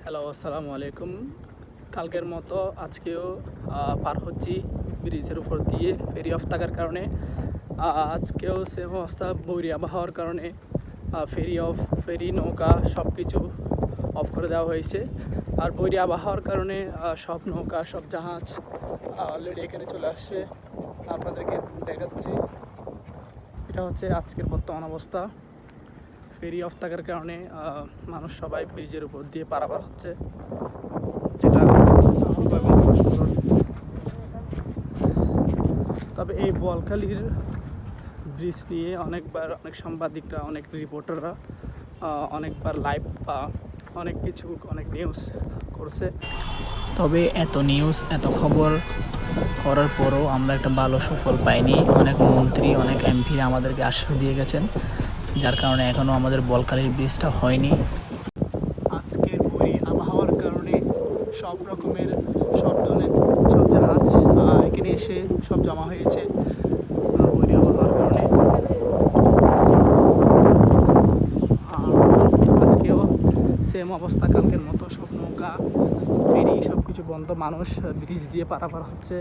Hello, আসসালামু আলাইকুম। কালকের মতো আজকেও পার হচ্ছি ব্রিজের উপর দিয়ে ফেরি অফ থাকার কারণে। আজকেও সেম অবস্থা, বৈরী আবহাওয়ার কারণে ফেরি নৌকা সব কিছু অফ করে দেওয়া হয়েছে। আর বৈরী আবহাওয়ার কারণে সব নৌকা, সব জাহাজ অলরেডি এখানে চলে আসছে। আপনাদেরকে দেখাচ্ছি, এটা হচ্ছে আজকের বর্তমান অবস্থা। ফেরি অফ থাকার কারণে মানুষ সবাই ব্রিজের উপর দিয়ে পারাপার হচ্ছে, যেটা খুবই কষ্টকর। তবে এই বোয়ালখালীর ব্রিজ নিয়ে অনেকবার অনেক সাংবাদিকরা, অনেক রিপোর্টাররা অনেকবার লাইভ বা অনেক নিউজ করছে। তবে এত নিউজ, এত খবর করার পরও আমরা একটা ভালো সুফল পাইনি। অনেক মন্ত্রী, অনেক এমপিরা আমাদেরকে আশ্বাস দিয়ে গেছেন, যার কারণে এখনও আমাদের বোয়ালখালীর ব্রিজটা হয়নি। আজকের বৈরী আবহাওয়ার কারণে সব ধরনের সব জাহাজ এখানে এসে সব জমা হয়েছে বৈরী আবহাওয়ার কারণে। আজকেও সেম অবস্থা, কালকের মতো সব নৌকা, ফেরি সব কিছু বন্ধ, মানুষ ব্রিজ দিয়ে পারাপার হচ্ছে।